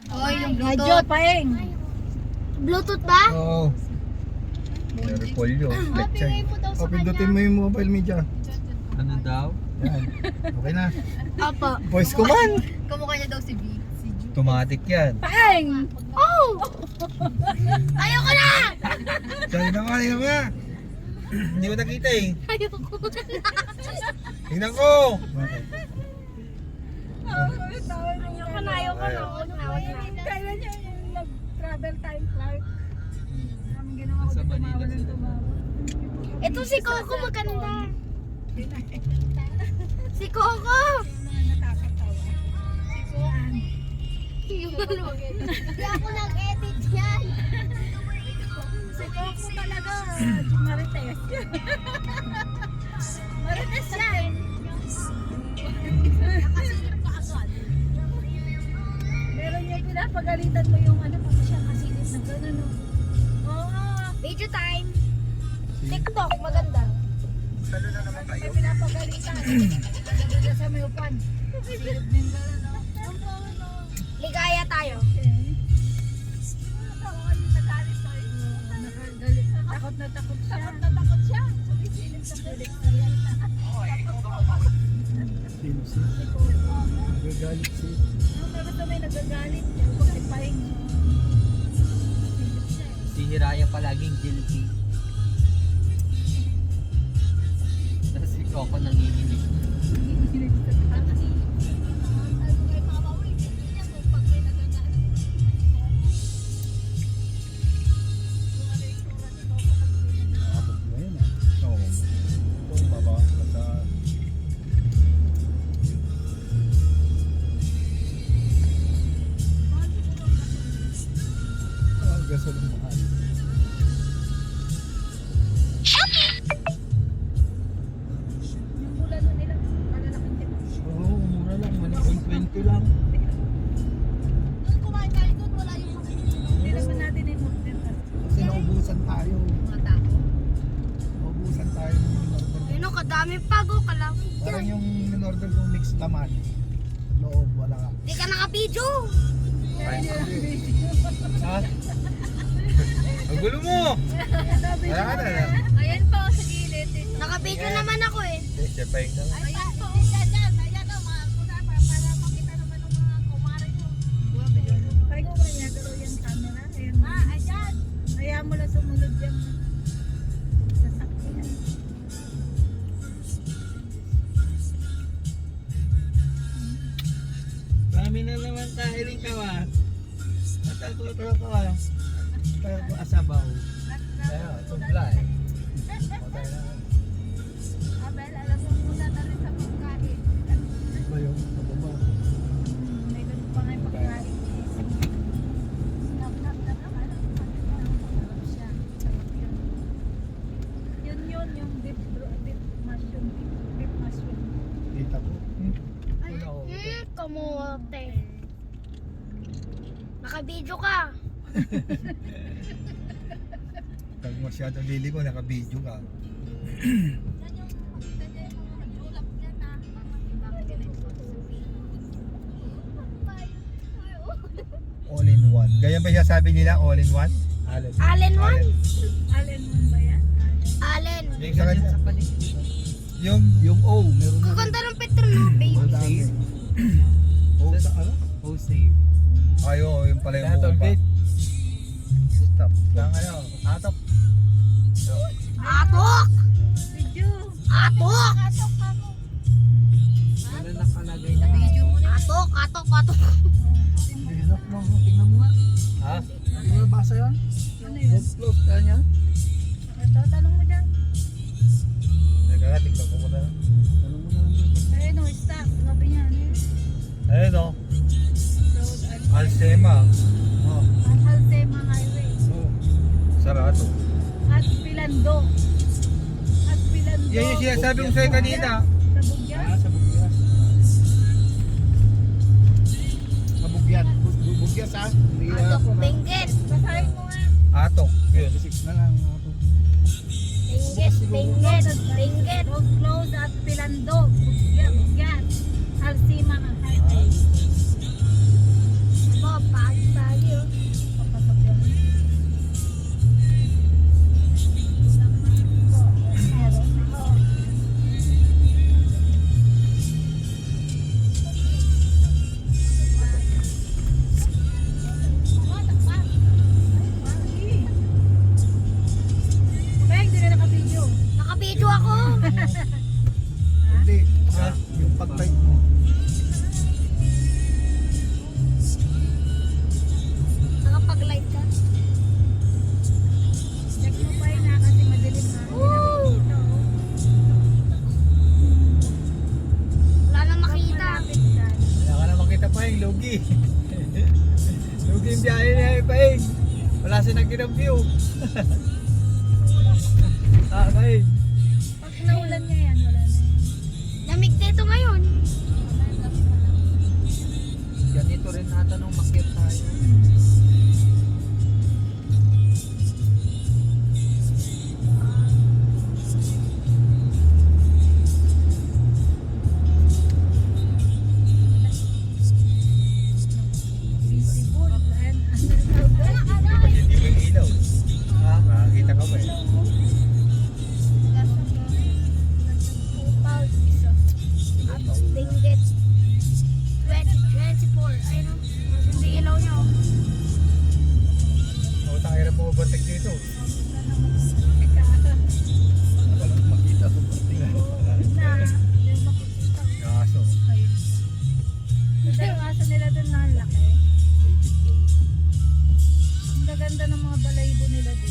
Oh, yung Radyo, Bluetooth. paeng. Bluetooth ba? Oo. Repolyo. Bigay mo daw sa O, pindutin mo yung mobile media. Ano daw? Yan. Okay na. Opo. Voice command. Kamukha niya daw si V. Automatic yan. Paeng! Oh! Ayoko na! Tingnan mo nga. Hindi ko nakita eh. Ayoko na. Tingnan ko. Okay. Ayoko na, ayoko na. Huwag na, huwag na. Kailan niya yung nag-travel time flight? Namin ginawa ko Sa dito Manila tumawa ng sila. tumawa. Ito si Coco maganda. Si Coco! Nakakatawa. Yung ano. Hindi ako nag-edit yan. Si Coco talaga, Marites. Marites yan. Meron niya pinapagalitan mo yung ano, pati siya kasilit na gano'n. No? Oo. Video time. TikTok, maganda. May pinapagalitan. Nandun na sa may upan. Silip din gano'n. No? Ligaya tayo. Nakagalit. Takot na takot siya. Takot na takot siya. Sumisilip sa pilik na yan. Sino siya? Nagagalit siya. Ano ba may nagagalit? Yung kasi paing. Si Hiraya palaging guilty. Tapos si Coco nanginginig. Nakabog mo yun ah. Oo. Itong baba. Basta... Gasol ang mahal. Yung mula nun nila, malalaking tip. Oo, mura lang. Malaking 20 lang. Doon kumain tayo doon, wala yung mga Hindi naman natin in-order. Kasi naubusan tayo. tao. Naubusan tayo ng in-order. Ayun o, kadami pago, kalawin Parang dyan. yung in-order kong mixed laman. Loob, wala. Hindi ka nakabidyo. Ha? Ang gulo mo! Wala ka na. Ayan pa sa gilid. Nakabidyo naman ako eh. Siya pa yung naman. Ayan po. Ayan o, para makita naman ng mga kumare ko. Kaya mo ba niya galaw yung camera? Ayan. Ayan. Kaya mo na sumunod yung sasakyan. Kami na naman kahiling ka ba? Matatuto ka ba? Kaya ko asabaw. Kaya, tubla eh. Patay na. Abel, alam mo muna na rin sa pagkain. Ba yung mababa? May ganun pa nga yung pagkain. Sarap siya. Sarap yun. Yun, yung beef mushroom. Beef mushroom. Kita ko. Kamote. Nakabidyo ka. Pag masyadong lili ko, naka-video ka. All in one. Ganyan ba siya sabi nila, all in one? Allen. Allen one? Allen mo ba yan? Allen. May ganyan sa paligid. Yung O, meron na. Kukanta ng Petro no, baby. Ang dami. O sa ano? Oh, save. Ay, oo, yung pala yung Kaya buo toll pa. gate. Stop. Lang ano, atop. Atok! Video. Atok! Wala nakalagay na. Atok, atok, atok. Hirap mo. Tingnan mo nga. Ha? Hindi mo nabasa yan? Ano yun? Close ka niya. Ito, tanong mo dyan. Teka, tingnan ko muna. Tanong mo na. Ayun o, stop. Sabi niya, ano yun? Ayun o. Road Alsema. Oh. Ang Halsema Highway. Oh. Sarado. At Pilando. At Pilando. Yan yung sinasabi ko sa'yo kanina. Sa Bugyas. Sa Bugyas. Sa Bugyas. Bugyas ha? Hindi Atok, binggit. Basahin mo nga. Atok. Yun. 6 na lang. Atok. Binggit, binggit, binggit. Road close at Pilando. Bugyas. Halsema Highway. Bob, yung biyahe niya Paing. Wala siya nag-review. Kain. Pag naulan niya yan, wala na. Lamig dito ngayon. Ganito rin ata nung makyat tayo.